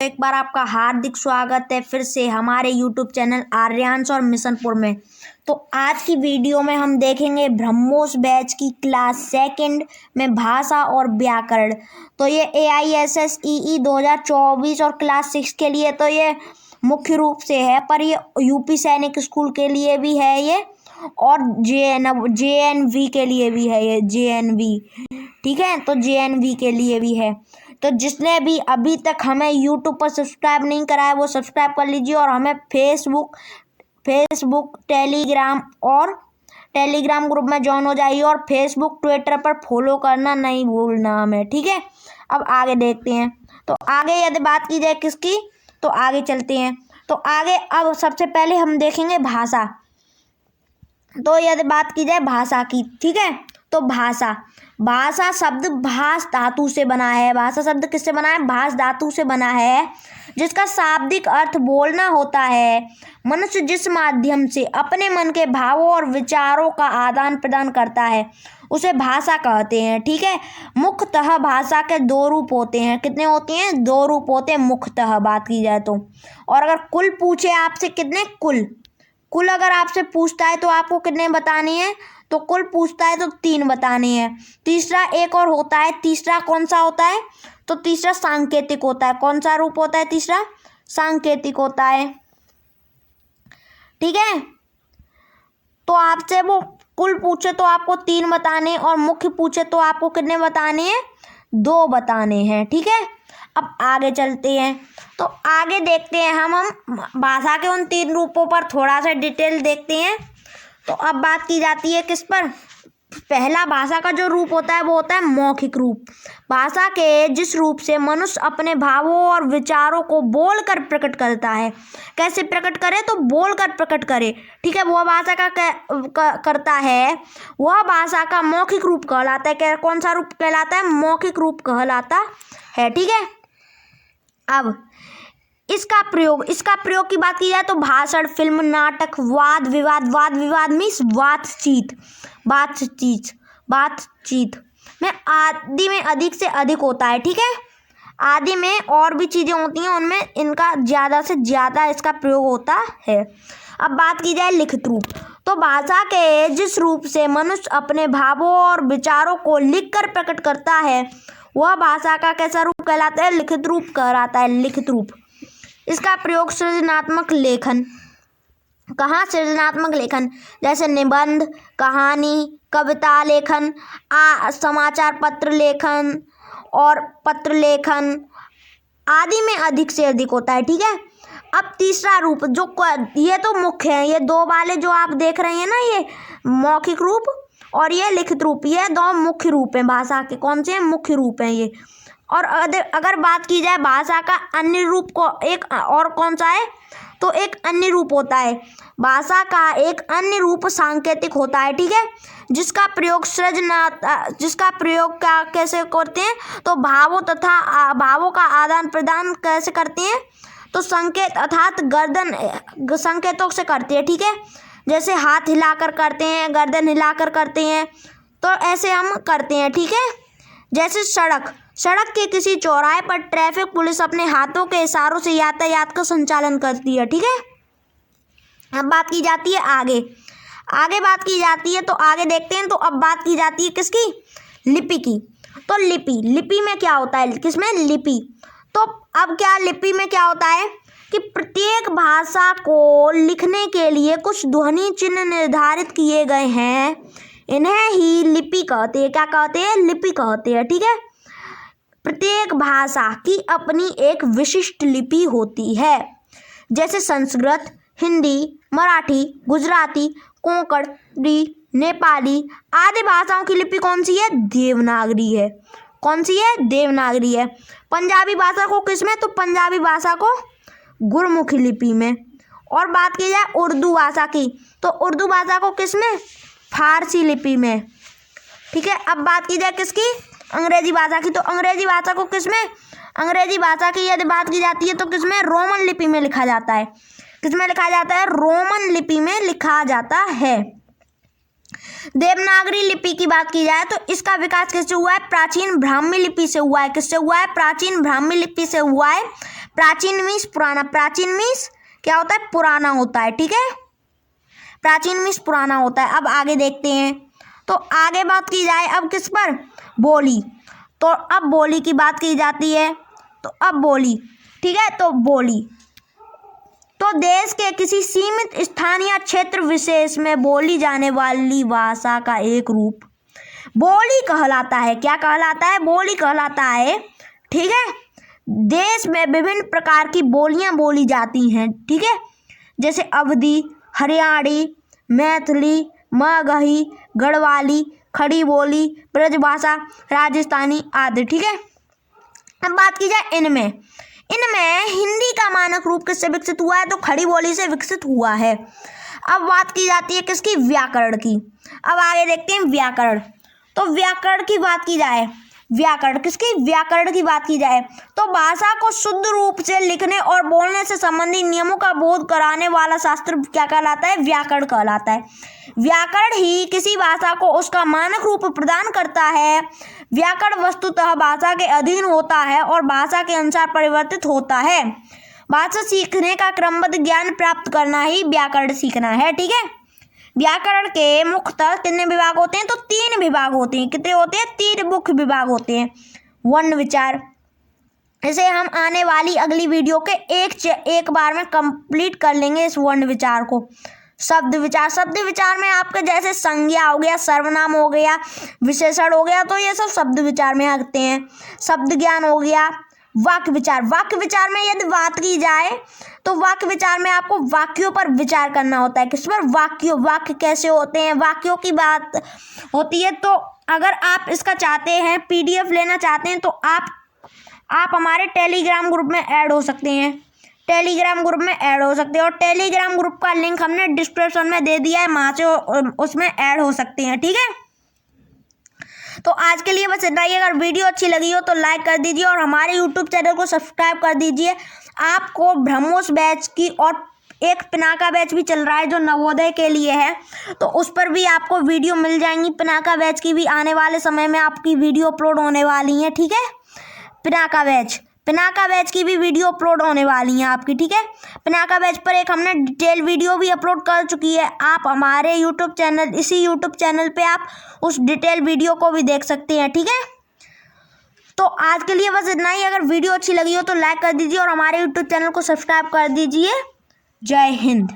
एक बार आपका हार्दिक स्वागत है फिर से हमारे YouTube चैनल आर्यांश और मिशनपुर में। तो आज की वीडियो में हम देखेंगे ब्रह्मोस बैच की क्लास सेकंड में भाषा और व्याकरण। तो ये AISSEE 2024 और क्लास 6 के लिए तो ये मुख्य रूप से है, पर ये यूपी सैनिक स्कूल के लिए भी है ये, और JNV के लिए भी है ये, JNV, ठीक है। तो JNV के लिए भी है। तो जिसने भी अभी तक हमें YouTube पर सब्सक्राइब नहीं करा है वो सब्सक्राइब कर लीजिए, और हमें फेसबुक, टेलीग्राम ग्रुप में ज्वाइन हो जाइए, और फेसबुक, ट्विटर पर फॉलो करना नहीं भूलना हमें, ठीक है। अब आगे देखते हैं। तो आगे यदि बात की जाए किसकी, तो आगे चलते हैं। तो आगे अब सबसे पहले हम देखेंगे भाषा। तो यदि बात की जाए भाषा की, ठीक है, तो भाषा शब्द भाष धातु से बना है। भाषा शब्द किससे बना है? भाष धातु से बना है, जिसका शाब्दिक अर्थ बोलना होता है। मनुष्य जिस माध्यम से अपने मन के भावों और विचारों का आदान प्रदान करता है उसे भाषा कहते हैं, ठीक है। मुख्यतः भाषा के दो रूप होते हैं। कितने होते हैं? दो रूप होते हैं मुख्यतः बात की जाए तो। और अगर कुल पूछे आपसे, कितने? कुल अगर आपसे पूछता है तो आपको कितने बताने हैं? तो कुल पूछता है तो 3 बताने हैं। तीसरा एक और होता है। तीसरा कौन सा होता है? तो तीसरा सांकेतिक होता है। कौन सा रूप होता है तीसरा? सांकेतिक होता है, ठीक है। तो आपसे वो कुल पूछे तो आपको 3 बताने, और मुख्य पूछे तो आपको कितने बताने हैं? 2 बताने हैं, ठीक है। अब आगे चलते हैं। तो आगे देखते हैं हम भाषा के उन 3 रूपों पर थोड़ा सा डिटेल देखते हैं। तो अब बात की जाती है किस पर? पहला भाषा का जो रूप होता है वो होता है मौखिक रूप। भाषा के जिस रूप से मनुष्य अपने भावों और विचारों को बोलकर प्रकट करता है। कैसे प्रकट करे? तो बोलकर प्रकट करे, ठीक है। वह भाषा का करता है, वह भाषा का मौखिक रूप कहलाता है। कौन सा रूप कहलाता है? मौखिक रूप कहलाता है, ठीक है। अब इसका प्रयोग की बात की जाए तो भाषण, फिल्म, नाटक, वाद विवाद मीन्स बातचीत में आदि में अधिक से अधिक होता है, ठीक है। आदि में और भी चीज़ें होती हैं, उनमें इनका ज़्यादा से ज़्यादा इसका प्रयोग होता है। अब बात की जाए लिखित रूप। तो भाषा के जिस रूप से मनुष्य अपने भावों और विचारों को लिखकर प्रकट करता है वह भाषा का कैसा रूप कहलाता है? लिखित रूप कहलाता है, लिखित रूप। इसका प्रयोग सृजनात्मक लेखन, कहाँ? सृजनात्मक लेखन, जैसे निबंध, कहानी, कविता लेखन, समाचार पत्र लेखन और पत्र लेखन आदि में अधिक से अधिक होता है, ठीक है। अब तीसरा रूप जो, ये तो मुख्य है, ये 2 वाले जो आप देख रहे हैं ना, ये मौखिक रूप और ये लिखित रूप, ये 2 मुख्य रूप हैं भाषा के। कौन से हैं? मुख्य रूप हैं ये। और अगर बात की जाए भाषा का अन्य रूप को, एक और कौन सा है? तो एक अन्य रूप होता है। भाषा का एक अन्य रूप सांकेतिक होता है, ठीक है, जिसका प्रयोग कैसे करते हैं? तो भावों का आदान प्रदान कैसे करते हैं? तो संकेत अर्थात गर्दन संकेतों से करते हैं, ठीक है। जैसे हाथ हिलाकर करते हैं, गर्दन हिलाकर करते हैं, तो ऐसे हम करते हैं, ठीक है। जैसे सड़क के किसी चौराहे पर ट्रैफिक पुलिस अपने हाथों के इशारों से यातायात का संचालन करती है, ठीक है। अब बात की जाती है आगे बात की जाती है, तो आगे देखते हैं। तो अब बात की जाती है किसकी? लिपि की। तो लिपि में क्या होता है? किसमें? लिपि। तो अब क्या लिपि में क्या होता है कि प्रत्येक भाषा को लिखने के लिए कुछ ध्वनि चिन्ह निर्धारित किए गए हैं, इन्हें ही लिपि कहते हैं। क्या कहते हैं? लिपि कहते हैं, ठीक है। प्रत्येक भाषा की अपनी एक विशिष्ट लिपि होती है, जैसे संस्कृत, हिंदी, मराठी, गुजराती, कोंकणी, नेपाली आदि भाषाओं की लिपि कौन सी है? देवनागरी है। कौन सी है? देवनागरी है। पंजाबी भाषा को किसमें? तो पंजाबी भाषा को गुरमुखी लिपि में। और बात की जाए उर्दू भाषा की, तो उर्दू भाषा को किसमें? फारसी लिपि में, ठीक है। अब बात की जाए किसकी? अंग्रेजी भाषा की। तो अंग्रेजी भाषा को किसमें? अंग्रेजी भाषा की यदि बात की जाती है तो किसमें? रोमन लिपि में लिखा जाता है। किसमें लिखा जाता है? रोमन लिपि में लिखा जाता है। देवनागरी लिपि की बात की जाए तो इसका विकास किससे हुआ है? प्राचीन ब्राह्मी लिपि से हुआ है। किससे हुआ है? प्राचीन ब्राह्मी लिपि से हुआ है। प्राचीन मीन्स पुराना, प्राचीन मीन्स क्या होता है, पुराना होता है, ठीक है, प्राचीन मीन्स पुराना होता है। अब आगे देखते हैं, तो आगे बात की जाए अब किस पर, बोली। तो अब बोली की बात की जाती है, तो अब बोली, ठीक है, तो बोली तो देश के किसी सीमित स्थान या क्षेत्र विशेष में बोली जाने वाली भाषा का एक रूप बोली कहलाता है। क्या कहलाता है, बोली कहलाता है, ठीक है। देश में विभिन्न प्रकार की बोलियां बोली जाती हैं, ठीक है, जैसे अवधी, हरियाणी, मैथिली, मगही, गढ़वाली, खड़ी बोली, ब्रजभाषा, राजस्थानी आदि, ठीक है। अब बात की जाए इनमें हिंदी का मानक रूप किससे विकसित हुआ है, तो खड़ी बोली से विकसित हुआ है। अब बात की जाती है किसकी, व्याकरण की। अब आगे देखते हैं व्याकरण। तो व्याकरण की बात की जाए, व्याकरण किसकी, व्याकरण की बात की जाए तो भाषा को शुद्ध रूप से लिखने और बोलने से संबंधित नियमों का बोध कराने वाला शास्त्र क्या कहलाता है, व्याकरण कहलाता है। व्याकरण ही किसी भाषा को उसका मानक रूप प्रदान करता है। व्याकरण वस्तुतः भाषा के अधीन होता है और भाषा के अनुसार परिवर्तित होता है। भाषा सीखने का क्रमबद्ध ज्ञान प्राप्त करना ही व्याकरण सीखना है, ठीक है। व्याकरण के मुख्यतः कितने विभाग होते हैं, तो 3 विभाग होते हैं। कितने होते हैं, 3 मुख्य विभाग होते हैं। वर्ण विचार, इसे हम आने वाली अगली वीडियो के एक बार में कंप्लीट कर लेंगे इस वर्ण विचार को। शब्द विचार, शब्द विचार में आपके जैसे संज्ञा हो गया, सर्वनाम हो गया, विशेषण हो गया, तो ये सब शब्द विचार में आते हैं। शब्द ज्ञान हो गया। वाक्य विचार, वाक्य विचार में यदि बात की जाए तो वाक्य विचार में आपको वाक्यों पर विचार करना होता है। किस पर, वाक्य कैसे होते हैं, वाक्यों की बात होती है। तो अगर आप इसका चाहते हैं, PDF लेना चाहते हैं, तो आप हमारे टेलीग्राम ग्रुप में ऐड हो सकते हैं, टेलीग्राम ग्रुप में ऐड हो सकते हैं। और टेलीग्राम ग्रुप का लिंक हमने डिस्क्रिप्शन में दे दिया है, वहाँ से उसमें ऐड हो सकते हैं, ठीक है। तो आज के लिए बस इतना ही। अगर वीडियो अच्छी लगी हो तो लाइक कर दीजिए और हमारे यूट्यूब चैनल को सब्सक्राइब कर दीजिए। आपको ब्रह्मोस बैच की और एक पिनाका बैच भी चल रहा है जो नवोदय के लिए है, तो उस पर भी आपको वीडियो मिल जाएंगी। पिनाका बैच की भी आने वाले समय में आपकी वीडियो अपलोड होने वाली है, ठीक है। पिनाका बैच की भी वीडियो अपलोड होने वाली है आपकी, ठीक है। पिनाका बैच पर एक हमने डिटेल वीडियो भी अपलोड कर चुकी है। आप हमारे यूट्यूब चैनल, इसी यूट्यूब चैनल पे आप उस डिटेल वीडियो को भी देख सकते हैं, ठीक है। तो आज के लिए बस इतना ही। अगर वीडियो अच्छी लगी हो तो लाइक कर दीजिए और हमारे यूट्यूब चैनल को सब्सक्राइब कर दीजिए। जय हिंद।